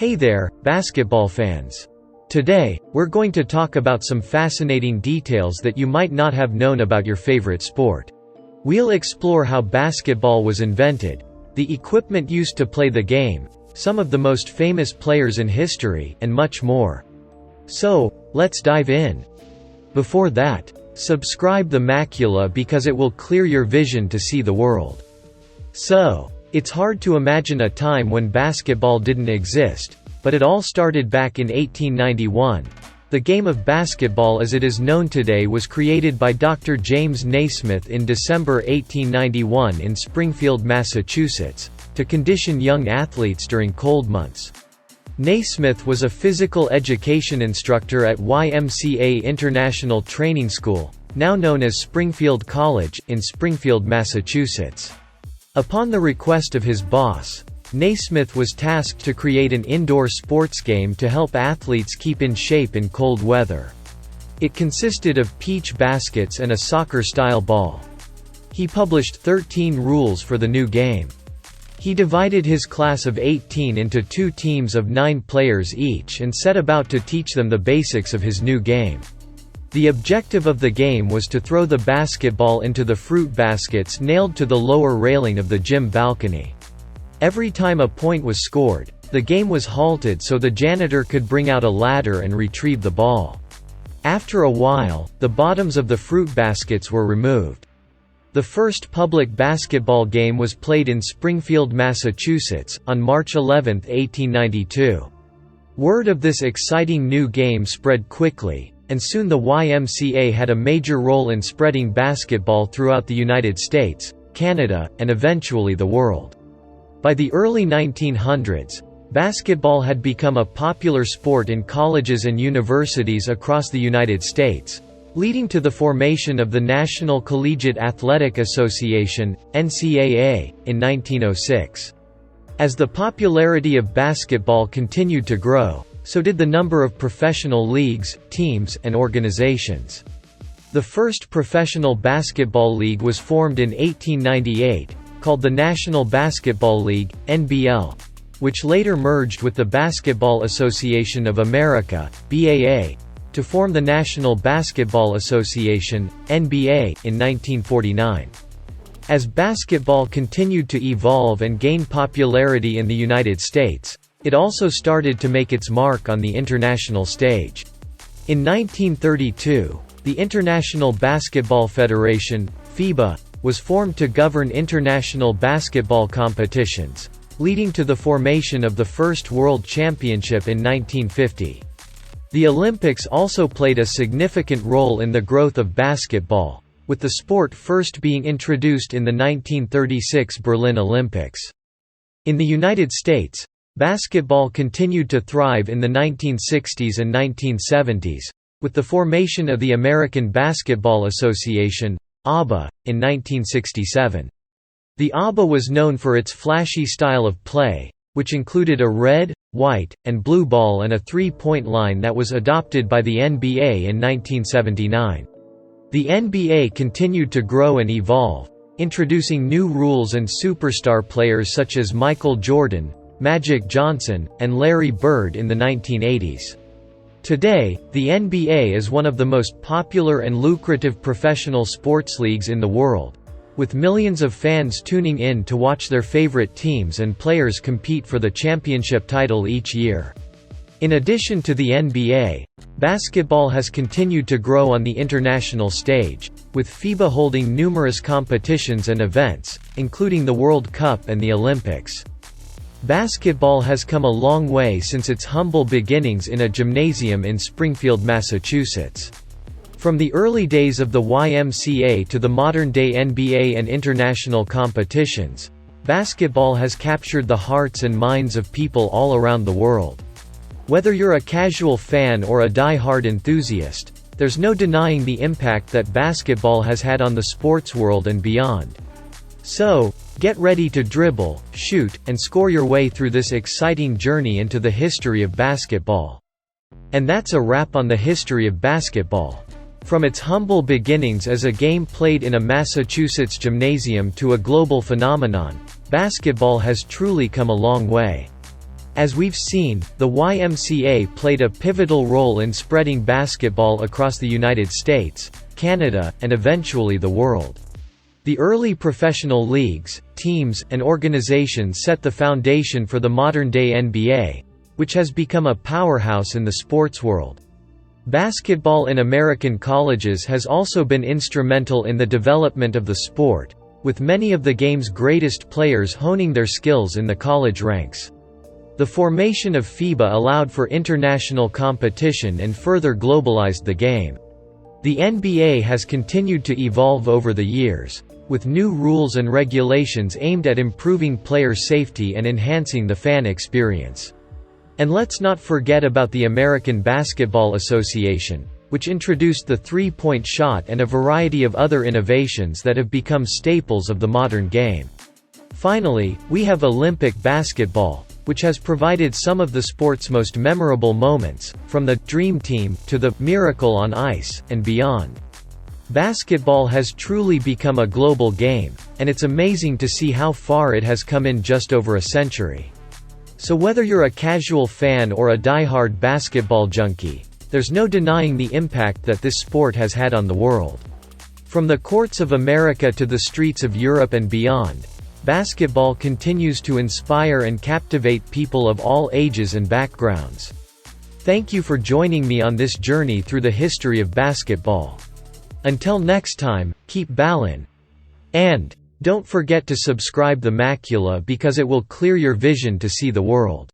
Hey there, basketball fans. Today, we're going to talk about some fascinating details that you might not have known about your favorite sport. We'll explore how basketball was invented, the equipment used to play the game, some of the most famous players in history, and much more. So, let's dive in. Before that, subscribe the macula because it will clear your vision to see the world. So, it's hard to imagine a time when basketball didn't exist, but it all started back in 1891. The game of basketball as it is known today was created by Dr. James Naismith in December 1891 in Springfield, Massachusetts, to condition young athletes during cold months. Naismith was a physical education instructor at YMCA International Training School, now known as Springfield College, in Springfield, Massachusetts. Upon the request of his boss, Naismith was tasked to create an indoor sports game to help athletes keep in shape in cold weather. It consisted of peach baskets and a soccer-style ball. He published 13 rules for the new game. He divided his class of 18 into 2 teams of 9 players each and set about to teach them the basics of his new game. The objective of the game was to throw the basketball into the fruit baskets nailed to the lower railing of the gym balcony. Every time a point was scored, the game was halted so the janitor could bring out a ladder and retrieve the ball. After a while, the bottoms of the fruit baskets were removed. The first public basketball game was played in Springfield, Massachusetts, on March 11, 1892. Word of this exciting new game spread quickly, and soon the YMCA had a major role in spreading basketball throughout the United States, Canada, and eventually the world. By the early 1900s, basketball had become a popular sport in colleges and universities across the United States, leading to the formation of the National Collegiate Athletic Association, NCAA, in 1906. As the popularity of basketball continued to grow, so did the number of professional leagues, teams, and organizations. The first professional basketball league was formed in 1898, called the National Basketball League, (NBL), which later merged with the Basketball Association of America, (BAA), to form the National Basketball Association, (NBA), in 1949. As basketball continued to evolve and gain popularity in the United States, it also started to make its mark on the international stage. In 1932, the International Basketball Federation, FIBA, was formed to govern international basketball competitions, leading to the formation of the first World Championship in 1950. The Olympics also played a significant role in the growth of basketball, with the sport first being introduced in the 1936 Berlin Olympics. In the United States, basketball continued to thrive in the 1960s and 1970s, with the formation of the American Basketball Association, ABA, in 1967. The ABA was known for its flashy style of play, which included a red, white, and blue ball and a three-point line that was adopted by the NBA in 1979. The NBA continued to grow and evolve, introducing new rules and superstar players such as Michael Jordan, Magic Johnson, and Larry Bird in the 1980s. Today, the NBA is one of the most popular and lucrative professional sports leagues in the world, with millions of fans tuning in to watch their favorite teams and players compete for the championship title each year. In addition to the NBA, basketball has continued to grow on the international stage, with FIBA holding numerous competitions and events, including the World Cup and the Olympics. Basketball has come a long way since its humble beginnings in a gymnasium in Springfield, Massachusetts. From the early days of the YMCA to the modern-day NBA and international competitions, basketball has captured the hearts and minds of people all around the world. Whether you're a casual fan or a die-hard enthusiast, there's no denying the impact that basketball has had on the sports world and beyond. So, get ready to dribble, shoot, and score your way through this exciting journey into the history of basketball. And that's a wrap on the history of basketball. From its humble beginnings as a game played in a Massachusetts gymnasium to a global phenomenon, basketball has truly come a long way. As we've seen, the YMCA played a pivotal role in spreading basketball across the United States, Canada, and eventually the world. The early professional leagues, teams, and organizations set the foundation for the modern-day NBA, which has become a powerhouse in the sports world. Basketball in American colleges has also been instrumental in the development of the sport, with many of the game's greatest players honing their skills in the college ranks. The formation of FIBA allowed for international competition and further globalized the game. The NBA has continued to evolve over the years, with new rules and regulations aimed at improving player safety and enhancing the fan experience. And let's not forget about the American Basketball Association, which introduced the three-point shot and a variety of other innovations that have become staples of the modern game. Finally, we have Olympic basketball, which has provided some of the sport's most memorable moments, from the Dream Team to the Miracle on Ice, and beyond. Basketball has truly become a global game, and it's amazing to see how far it has come in just over a century. So whether you're a casual fan or a die-hard basketball junkie, there's no denying the impact that this sport has had on the world. From the courts of America to the streets of Europe and beyond, basketball continues to inspire and captivate people of all ages and backgrounds. Thank you for joining me on this journey through the history of basketball. Until next time, keep ballin'. And don't forget to subscribe the macula because it will clear your vision to see the world.